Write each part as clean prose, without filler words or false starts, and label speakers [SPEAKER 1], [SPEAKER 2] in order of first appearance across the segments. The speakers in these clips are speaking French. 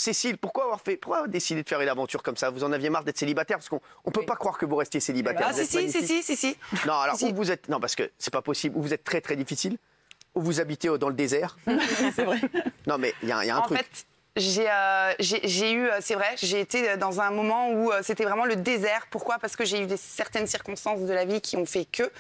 [SPEAKER 1] Cécile, pourquoi avoir décidé de faire une aventure comme ça? Vous en aviez marre d'être célibataire? Parce qu'on ne peut pas croire que vous restiez célibataire.
[SPEAKER 2] Ah, si.
[SPEAKER 1] Non, alors, où vous êtes... Non, parce que c'est pas possible. Où vous êtes très, très difficile. Où vous habitez dans le désert.
[SPEAKER 2] C'est vrai.
[SPEAKER 1] Non, mais il y a un truc.
[SPEAKER 2] En fait, j'ai eu, c'est vrai, j'ai été dans un moment où c'était vraiment le désert. Pourquoi? Parce que j'ai eu certaines circonstances de la vie qui ont fait que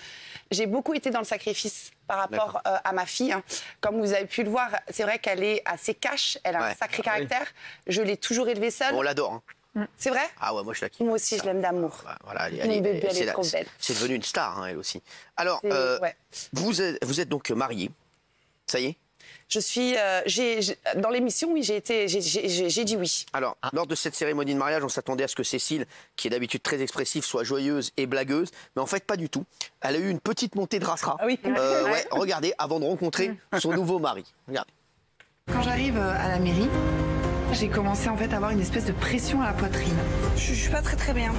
[SPEAKER 2] j'ai beaucoup été dans le sacrifice par rapport à ma fille. Hein. Comme vous avez pu le voir, c'est vrai qu'elle est assez cash, elle a un sacré caractère. Je l'ai toujours élevée seule.
[SPEAKER 1] On l'adore. Hein.
[SPEAKER 2] C'est vrai?
[SPEAKER 1] Ah ouais, moi je la kiffe.
[SPEAKER 2] Moi aussi, je l'aime d'amour.
[SPEAKER 1] Bah, voilà,
[SPEAKER 2] Mon bébé, elle est trop belle.
[SPEAKER 1] C'est devenu une star, hein, elle aussi. Alors, vous êtes donc mariée. Ça y est?
[SPEAKER 2] Je suis, dans l'émission, oui, j'ai dit oui.
[SPEAKER 1] Alors, lors de cette cérémonie de mariage, on s'attendait à ce que Cécile, qui est d'habitude très expressive, soit joyeuse et blagueuse. Mais en fait, pas du tout. Elle a eu une petite montée de rasa.
[SPEAKER 2] Ah oui.
[SPEAKER 1] Regardez, avant de rencontrer son nouveau mari. Regardez.
[SPEAKER 3] Quand j'arrive à la mairie, j'ai commencé en fait à avoir une espèce de pression à la poitrine.
[SPEAKER 2] Je suis pas très bien.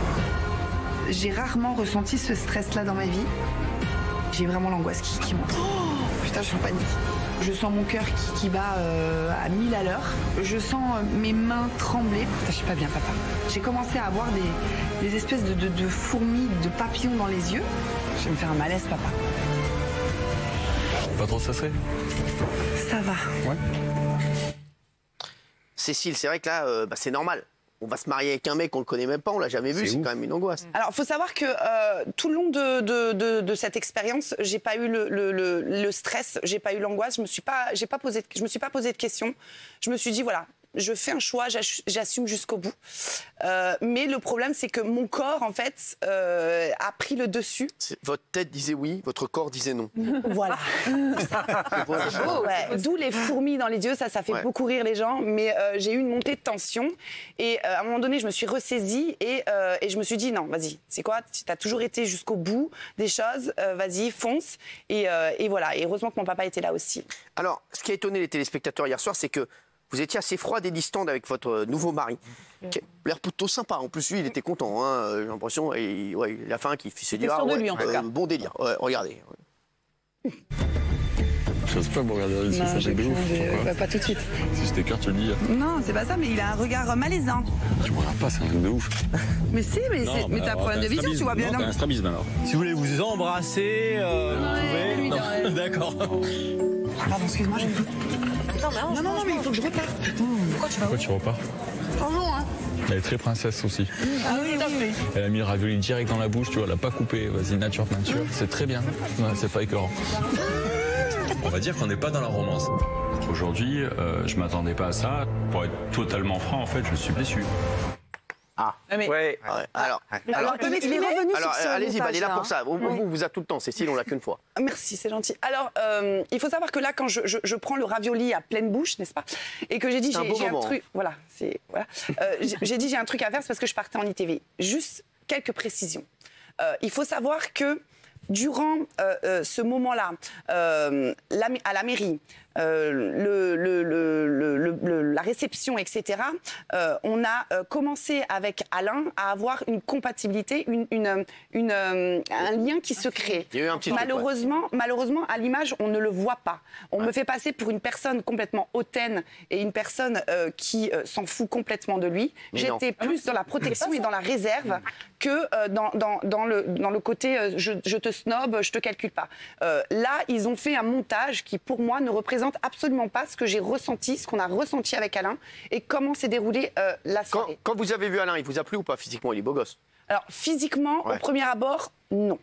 [SPEAKER 3] J'ai rarement ressenti ce stress-là dans ma vie. J'ai vraiment l'angoisse qui monte. Oh, putain, je suis en panique. Je sens mon cœur qui bat à 1000 à l'heure. Je sens mes mains trembler. Putain, je suis pas bien, papa. J'ai commencé à avoir des espèces de fourmis, de papillons dans les yeux. Je vais me faire un malaise, papa.
[SPEAKER 4] Pas trop stressé?
[SPEAKER 3] Ça va.
[SPEAKER 4] Ouais.
[SPEAKER 1] Cécile, c'est vrai que là, c'est normal. On va se marier avec un mec qu'on ne connaît même pas, on l'a jamais vu, c'est quand même une angoisse.
[SPEAKER 2] Alors, il faut savoir que tout le long de cette expérience, j'ai pas eu le stress, j'ai pas eu l'angoisse, je me suis pas posé de questions. Je me suis dit voilà, je fais un choix, j'assume jusqu'au bout. Mais le problème, c'est que mon corps, en fait, a pris le dessus.
[SPEAKER 1] Votre tête disait oui, votre corps disait non.
[SPEAKER 2] Voilà. C'est beau, ouais. D'où les fourmis dans les yeux, ça fait beaucoup rire les gens. Mais j'ai eu une montée de tension. Et à un moment donné, je me suis ressaisie et je me suis dit non, vas-y, c'est quoi? Tu as toujours été jusqu'au bout des choses, vas-y, fonce. Et voilà. Et heureusement que mon papa était là aussi.
[SPEAKER 1] Alors, ce qui a étonné les téléspectateurs hier soir, c'est que vous étiez assez froide et distante avec votre nouveau mari. Qui a l'air plutôt sympa. En plus, lui, il était content. Hein, j'ai l'impression. Il a fait un kiff. Il s'est dit,
[SPEAKER 2] sûr de lui, en tout cas.
[SPEAKER 1] Bon délire. Ouais, regardez.
[SPEAKER 4] J'ose pas me regarder ici, ça fait de ouf.
[SPEAKER 3] Pas tout de suite.
[SPEAKER 4] Si j'étais cœur, tu le dis.
[SPEAKER 3] Non, c'est pas ça, mais il a un regard malaisant.
[SPEAKER 4] Tu me regardes pas, c'est un truc de ouf.
[SPEAKER 3] Mais si, mais t'as un problème de vision, tu vois bien.
[SPEAKER 4] Non, t'as un strabisme alors.
[SPEAKER 5] Si vous voulez vous embrasser, d'accord.
[SPEAKER 3] Pardon, excuse-moi. Non, mais il faut que je reparte.
[SPEAKER 4] Pourquoi tu repars?
[SPEAKER 3] Bonjour, hein.
[SPEAKER 4] Elle est très princesse aussi.
[SPEAKER 3] Ah oui, tout à fait.
[SPEAKER 4] Elle a mis le ravioli direct dans la bouche, tu vois, elle a pas coupé. Vas-y, nature peinture, c'est très bien. Ouais, c'est pas écœurant.
[SPEAKER 6] On va dire qu'on n'est pas dans la romance. Aujourd'hui, je m'attendais pas à ça. Pour être totalement franc, en fait, je suis déçu.
[SPEAKER 1] Alors, allez-y, elle est là pour ça. Vous a tout le temps, Cécile, on l'a qu'une fois.
[SPEAKER 2] Merci, c'est gentil. Alors, il faut savoir que là, quand je prends le ravioli à pleine bouche, n'est-ce pas, et que j'ai dit j'ai un truc, voilà, j'ai dit j'ai un truc à faire, c'est parce que je partais en ITV. Juste quelques précisions. Il faut savoir que durant ce moment-là, à la mairie, la réception, etc., on a commencé avec Alain à avoir une compatibilité, un lien qui se crée.
[SPEAKER 1] Il y a eu un petit
[SPEAKER 2] malheureusement, à l'image, on ne le voit pas. On me fait passer pour une personne complètement hautaine et une personne qui s'en fout complètement de lui. J'étais plus dans la protection et dans la réserve que dans le côté je te snob, je te calcule pas. Là, ils ont fait un montage qui, pour moi, ne représente absolument pas ce que j'ai ressenti, ce qu'on a ressenti avec Alain et comment s'est déroulée la soirée.
[SPEAKER 1] Quand vous avez vu Alain, il vous a plu ou pas physiquement? Il est beau gosse.
[SPEAKER 2] Alors, physiquement, au premier abord, non.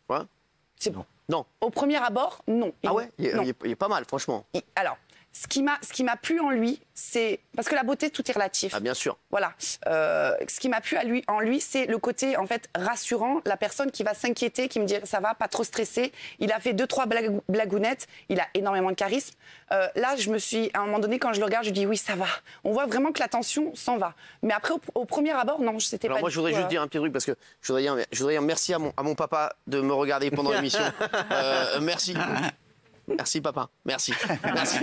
[SPEAKER 1] Ouais.
[SPEAKER 2] C'est bon.
[SPEAKER 1] Non.
[SPEAKER 2] Au premier abord, non.
[SPEAKER 1] Ah ouais, il est pas mal, franchement.
[SPEAKER 2] Alors, ce qui m'a plu en lui, c'est... Parce que la beauté, tout est relatif.
[SPEAKER 1] Ah, bien sûr.
[SPEAKER 2] Voilà. Ce qui m'a plu en lui, c'est le côté, en fait, rassurant. La personne qui va s'inquiéter, qui me dit « ça va, pas trop stressé ». Il a fait 2-3 blagounettes. Il a énormément de charisme. Là, je me suis... À un moment donné, quand je le regarde, je dis « oui, ça va ». On voit vraiment que la tension s'en va. Mais après, au premier abord, non, c'était pas...
[SPEAKER 1] Alors moi, je voudrais juste dire un petit truc, parce que je voudrais dire merci à mon papa de me regarder pendant l'émission. Merci. Merci papa, merci. Merci.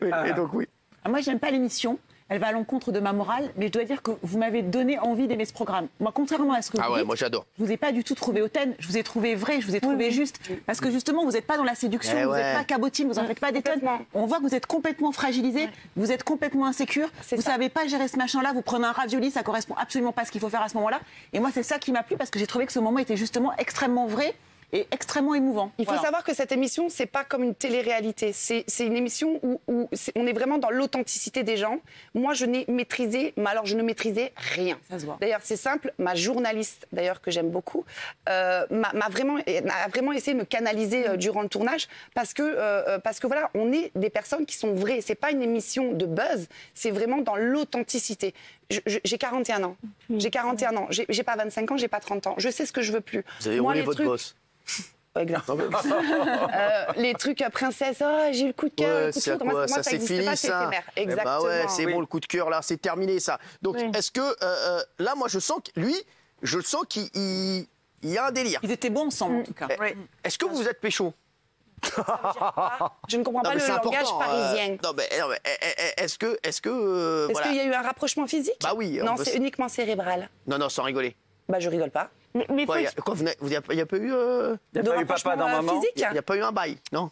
[SPEAKER 1] Et donc oui.
[SPEAKER 7] Moi j'aime pas l'émission. elle va à l'encontre de ma morale, mais je dois dire que vous m'avez donné envie d'aimer ce programme. Moi, contrairement à ce que vous dites,
[SPEAKER 1] moi j'adore.
[SPEAKER 7] je vous ai pas du tout trouvé hautaine, je vous ai trouvé vrai, je vous ai trouvé juste, parce que justement, vous n'êtes pas dans la séduction, vous n'êtes pas cabotine, vous en faites pas des tonnes. On voit que vous êtes complètement fragilisé, vous êtes complètement insécure, vous savez pas gérer ce machin-là, vous prenez un ravioli, ça correspond absolument pas à ce qu'il faut faire à ce moment-là. Et moi, c'est ça qui m'a plu, parce que j'ai trouvé que ce moment était justement extrêmement vrai et extrêmement émouvant.
[SPEAKER 2] Il faut savoir que cette émission, c'est pas comme une télé-réalité. C'est une émission où on est vraiment dans l'authenticité des gens. Moi, je ne maîtrisais rien.
[SPEAKER 7] Ça se voit.
[SPEAKER 2] D'ailleurs, c'est simple. Ma journaliste, d'ailleurs que j'aime beaucoup, a vraiment essayé de me canaliser durant le tournage parce que voilà, on est des personnes qui sont vraies. C'est pas une émission de buzz. C'est vraiment dans l'authenticité. J'ai 41 ans. J'ai 41 ans. J'ai pas 25 ans. J'ai pas 30 ans. Je sais ce que je veux plus.
[SPEAKER 1] Vous avez roulé votre boss.
[SPEAKER 2] Exactement. Les trucs princesse, j'ai eu le coup de cœur.
[SPEAKER 1] Ouais, c'est quoi ça, c'est fini ça.
[SPEAKER 2] Exactement.
[SPEAKER 1] Bah ouais, c'est bon, le coup de cœur là, c'est terminé ça. Donc est-ce que là, moi je sens qu'il y a un délire.
[SPEAKER 7] Ils étaient bons ensemble en tout cas.
[SPEAKER 1] Est-ce que vous êtes pécho?
[SPEAKER 2] Je ne comprends pas le langage parisien.
[SPEAKER 1] Non mais est-ce que
[SPEAKER 2] Est-ce qu'il y a eu un rapprochement physique?
[SPEAKER 1] Bah oui.
[SPEAKER 2] Non, c'est uniquement cérébral.
[SPEAKER 1] Non, sans rigoler.
[SPEAKER 2] Bah je rigole pas.
[SPEAKER 1] Mais il n'y a pas eu
[SPEAKER 5] Il n'y a pas eu papa dans maman.
[SPEAKER 2] physique.
[SPEAKER 1] Il n'y a pas eu un bail, non?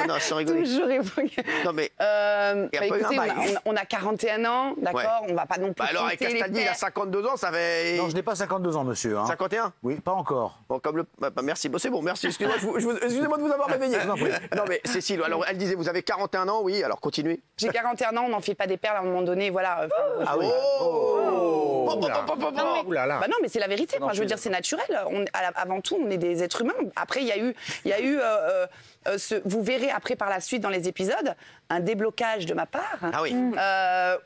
[SPEAKER 1] Non, sans rigoler.
[SPEAKER 2] Toujours évoqué.
[SPEAKER 1] Non mais il n'y a pas eu un
[SPEAKER 2] écoutez,
[SPEAKER 1] bail.
[SPEAKER 2] on a 41 ans, d'accord. On va pas non plus.
[SPEAKER 1] Bah alors avec
[SPEAKER 2] compter les
[SPEAKER 1] Castaldi, il a 52 ans, ça fait.
[SPEAKER 8] Non, je n'ai pas 52 ans, monsieur.
[SPEAKER 1] 51?
[SPEAKER 8] Oui, pas encore.
[SPEAKER 1] Bon, comme le. Merci, bon, c'est bon, merci. Excusez-moi de vous avoir réveillé. Non mais Cécile, alors elle disait, vous avez 41 ans, oui, alors continuez.
[SPEAKER 2] J'ai 41 ans, on n'en fait pas des perles à un moment donné, voilà.
[SPEAKER 1] Ah oui.
[SPEAKER 2] Bah non, mais c'est la vérité. Je veux dire, c'est naturel. Avant tout, on est des êtres humains. Après, il y a eu vous verrez après par la suite dans les épisodes un déblocage de ma part.
[SPEAKER 1] Ah oui.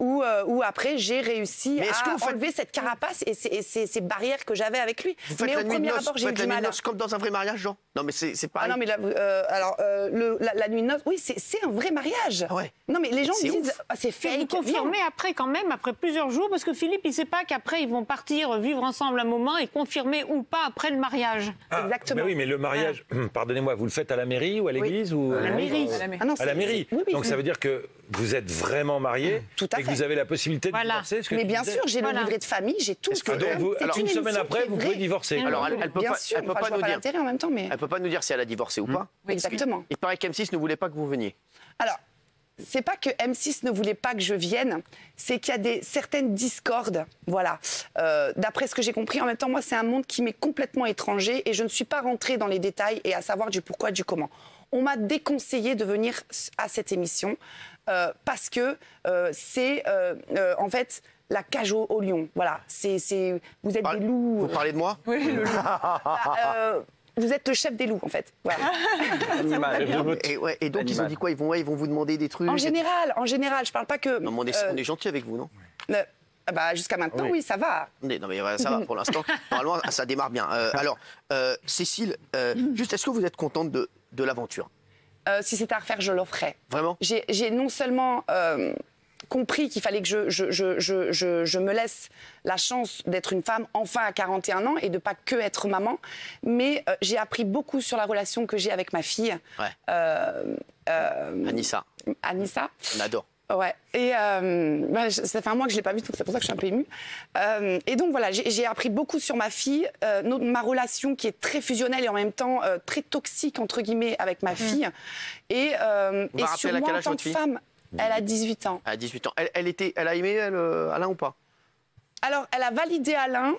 [SPEAKER 2] Où après j'ai réussi à enlever cette carapace et ces barrières que j'avais avec lui.
[SPEAKER 1] Mais au premier abord, j'ai eu du mal. Vous faites la nuit de noces comme dans un vrai mariage, Jean? Non, mais c'est pareil.
[SPEAKER 2] Ah non, mais la nuit de noces, oui, c'est un vrai mariage.
[SPEAKER 1] Ah ouais.
[SPEAKER 2] Non, mais les gens me disent, c'est fake.
[SPEAKER 9] Vous confirmez après quand même, après plusieurs jours, parce que Philippe, il ne sait pas qu'après ils vont partir vivre ensemble un moment et confirmer ou pas après le mariage.
[SPEAKER 2] Exactement.
[SPEAKER 10] Mais oui, mais le mariage, pardonnez-moi, vous le faites à la mairie ou à l'église ou
[SPEAKER 9] à la mairie.
[SPEAKER 10] À la mairie. Donc ça veut dire que vous êtes vraiment mariés et que vous avez la possibilité de divorcer.
[SPEAKER 2] Mais bien sûr, j'ai le livret de famille, j'ai tout.
[SPEAKER 10] Alors une semaine après, vous pouvez divorcer.
[SPEAKER 1] Alors elle peut pas nous dire.
[SPEAKER 2] En même temps, mais
[SPEAKER 1] elle peut pas nous dire si elle a divorcé ou pas.
[SPEAKER 2] Exactement.
[SPEAKER 1] Il paraît qu'M6 ne voulait pas que vous veniez.
[SPEAKER 2] Alors. C'est pas que M6 ne voulait pas que je vienne, c'est qu'il y a certaines discordes. Voilà. D'après ce que j'ai compris, en même temps, moi, c'est un monde qui m'est complètement étranger et je ne suis pas rentrée dans les détails et à savoir du pourquoi, du comment. On m'a déconseillé de venir à cette émission parce que c'est en fait la cage au lion. Voilà. Vous êtes des loups.
[SPEAKER 1] Vous parlez de moi?
[SPEAKER 2] Oui, le loup. Vous êtes le chef des loups, en fait. Voilà.
[SPEAKER 1] Et donc, ils ont dit quoi? Ils vont vous demander des trucs?
[SPEAKER 2] En général, je parle pas que...
[SPEAKER 1] Non, mais on est gentil avec vous, non?
[SPEAKER 2] Jusqu'à maintenant, oui, ça va.
[SPEAKER 1] Non, mais ça va pour l'instant. Normalement, ça démarre bien. Alors, Cécile, juste, est-ce que vous êtes contente de l'aventure?
[SPEAKER 2] Si c'était à refaire, je le ferais.
[SPEAKER 1] Vraiment?
[SPEAKER 2] J'ai non seulement... compris qu'il fallait que je me laisse la chance d'être une femme enfin à 41 ans et de pas que être maman, mais j'ai appris beaucoup sur la relation que j'ai avec ma fille.
[SPEAKER 1] Anissa. On adore.
[SPEAKER 2] Ouais. Et ça fait un mois que je l'ai pas vue, donc c'est pour ça que je suis un peu émue. Et donc voilà, j'ai appris beaucoup sur ma fille, ma relation qui est très fusionnelle et en même temps très toxique entre guillemets avec ma fille. Et sur moi en tant que femme. Elle a 18 ans.
[SPEAKER 1] Elle a 18 ans. Elle a aimé Alain ou pas?
[SPEAKER 2] Alors, elle a validé Alain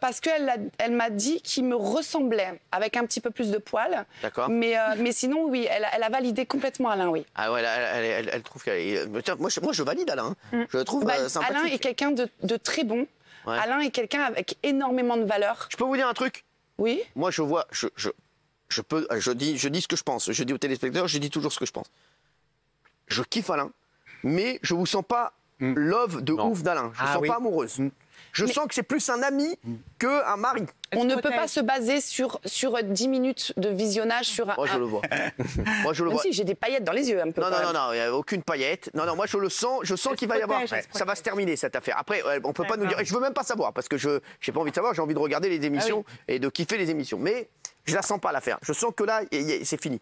[SPEAKER 2] parce qu'elle m'a dit qu'il me ressemblait avec un petit peu plus de poils. D'accord. Mais sinon, oui, elle a validé complètement Alain, oui.
[SPEAKER 1] Ah ouais, elle trouve qu'elle... Moi, je valide Alain. Je le trouve sympathique.
[SPEAKER 2] Alain est quelqu'un de très bon. Ouais. Alain est quelqu'un avec énormément de valeur.
[SPEAKER 1] Je peux vous dire un truc?
[SPEAKER 2] Oui.
[SPEAKER 1] Moi, je vois... Je dis ce que je pense. Je dis aux téléspectateurs, je dis toujours ce que je pense. Je kiffe Alain, mais je vous sens pas love de ouf d'Alain. Je ne sens pas amoureuse. Je sens que c'est plus un ami qu'un mari.
[SPEAKER 2] On ne peut pas se baser sur 10 minutes de visionnage sur un...
[SPEAKER 1] Moi, je le vois. Moi, je le vois.
[SPEAKER 2] Si, j'ai des paillettes dans les yeux un peu.
[SPEAKER 1] Non, il n'y a aucune paillette. Non, moi, je le sens. Je sens qu'il va y avoir... Ça va se terminer, cette affaire. Après, on ne peut pas nous dire... Je ne veux même pas savoir, parce que je n'ai pas envie de savoir. J'ai envie de regarder les émissions et de kiffer les émissions. Mais je ne la sens pas, l'affaire. Je sens que là, c'est fini.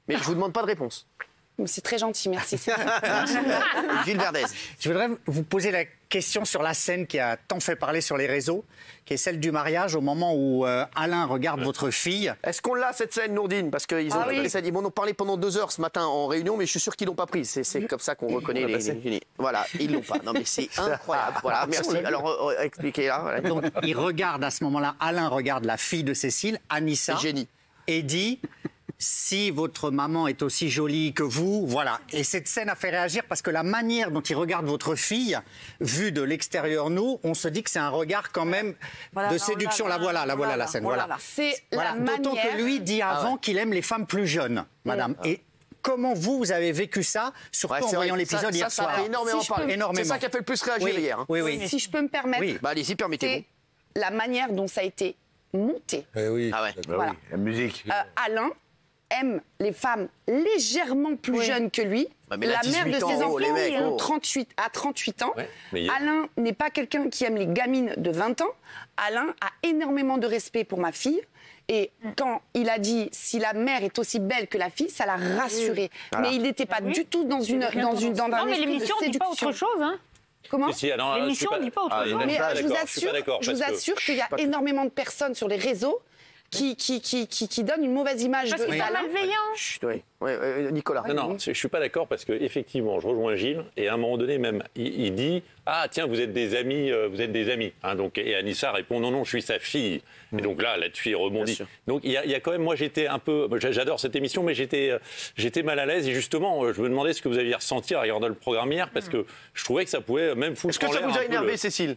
[SPEAKER 1] Mais je ne vous demande pas de réponse.
[SPEAKER 2] C'est très gentil, merci.
[SPEAKER 1] Gilles Verdez.
[SPEAKER 11] Je voudrais vous poser la question sur la scène qui a tant fait parler sur les réseaux, qui est celle du mariage, au moment où Alain regarde votre fille.
[SPEAKER 1] Est-ce qu'on l'a, cette scène, Nourdine? Parce qu'ils m'en ont parlé pendant 2 heures ce matin en réunion, mais je suis sûr qu'ils l'ont pas prise. C'est comme ça qu'on reconnaît les génies. Voilà, ils l'ont pas. Non, mais c'est incroyable. Voilà, merci. Alors, expliquez là. Voilà.
[SPEAKER 11] Donc, il regarde à ce moment-là, Alain regarde la fille de Cécile, Anissa, et dit... Si votre maman est aussi jolie que vous, voilà. Et cette scène a fait réagir parce que la manière dont il regarde votre fille, vue de l'extérieur, nous, on se dit que c'est un regard quand même de séduction. La voilà la scène. Voilà.
[SPEAKER 2] C'est la manière.
[SPEAKER 11] D'autant que lui dit avant qu'il aime les femmes plus jeunes, madame. Et comment vous avez vécu ça, surtout en voyant l'épisode hier soir?
[SPEAKER 1] Ça a énormément parlé. C'est ça qui a fait le plus réagir hier.
[SPEAKER 11] Oui.
[SPEAKER 2] Si je peux me permettre.
[SPEAKER 1] Allez-y, permettez-vous.
[SPEAKER 2] C'est la manière dont ça a été monté.
[SPEAKER 10] Oui.
[SPEAKER 1] Ah ouais.
[SPEAKER 2] Voilà.
[SPEAKER 8] La musique.
[SPEAKER 2] Alain aime les femmes légèrement plus jeunes que lui.
[SPEAKER 1] La
[SPEAKER 2] mère de ses enfants a 38 ans.
[SPEAKER 10] Ouais,
[SPEAKER 2] Alain n'est pas quelqu'un qui aime les gamines de 20 ans. Alain a énormément de respect pour ma fille. Et quand il a dit si la mère est aussi belle que la fille, ça l'a rassuré. Mais il n'était pas du tout dans un
[SPEAKER 9] non, mais l'émission ne dit pas autre chose, hein.
[SPEAKER 2] Comment?
[SPEAKER 9] L'émission ne dit pas autre chose.
[SPEAKER 2] Mais je vous assure qu'il y a énormément de personnes sur les réseaux qui donne une mauvaise image
[SPEAKER 9] parce
[SPEAKER 2] de
[SPEAKER 9] qu'il est malveillant.
[SPEAKER 1] Oui, Nicolas.
[SPEAKER 10] Non, je suis pas d'accord parce que effectivement, je rejoins Gilles et à un moment donné même, il dit tiens, vous êtes des amis, hein, donc et Anissa répond non, je suis sa fille. Et donc là-dessus il rebondit. Donc il y a quand même, moi j'étais un peu, j'adore cette émission, mais j'étais mal à l'aise et justement, je me demandais ce que vous aviez ressenti en regardant le programme hier parce que je trouvais que ça pouvait même foutre.
[SPEAKER 1] Est-ce que ça vous a énervé, Cécile?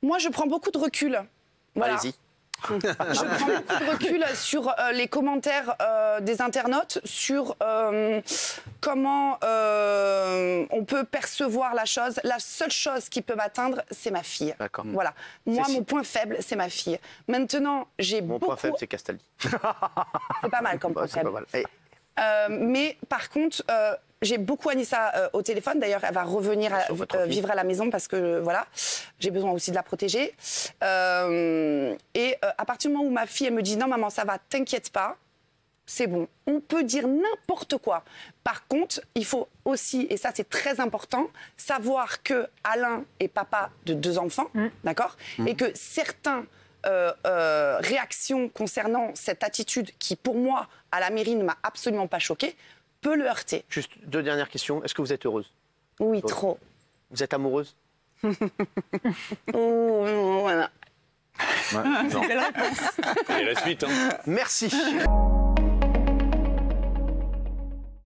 [SPEAKER 2] Moi, je prends beaucoup de recul. Voilà.
[SPEAKER 1] Allez-y.
[SPEAKER 2] Je prends beaucoup de recul sur les commentaires des internautes, sur comment on peut percevoir la chose. La seule chose qui peut m'atteindre, c'est ma fille. Voilà. Moi, mon point faible, c'est ma fille. Maintenant, j'ai beaucoup...
[SPEAKER 1] Mon point faible, c'est Castaldi.
[SPEAKER 2] C'est pas mal comme point faible. Mais par contre... j'ai beaucoup Anissa au téléphone. D'ailleurs, elle va revenir vivre à la maison parce que voilà, j'ai besoin aussi de la protéger. Et à partir du moment où ma fille elle me dit non maman ça va, t'inquiète pas, c'est bon. On peut dire n'importe quoi. Par contre, il faut aussi, et ça c'est très important, savoir que Alain est papa de 2 enfants, d'accord, et que certains réactions concernant cette attitude qui pour moi à la mairie ne m'a absolument pas choquée, peut le heurter.
[SPEAKER 1] Juste 2 dernières questions. Est-ce que vous êtes heureuse?
[SPEAKER 2] Oui, trop.
[SPEAKER 1] Vous êtes amoureuse?
[SPEAKER 2] Voilà.
[SPEAKER 10] Ouais, non.
[SPEAKER 2] Belle réponse.
[SPEAKER 10] Et la suite. Hein.
[SPEAKER 1] Merci.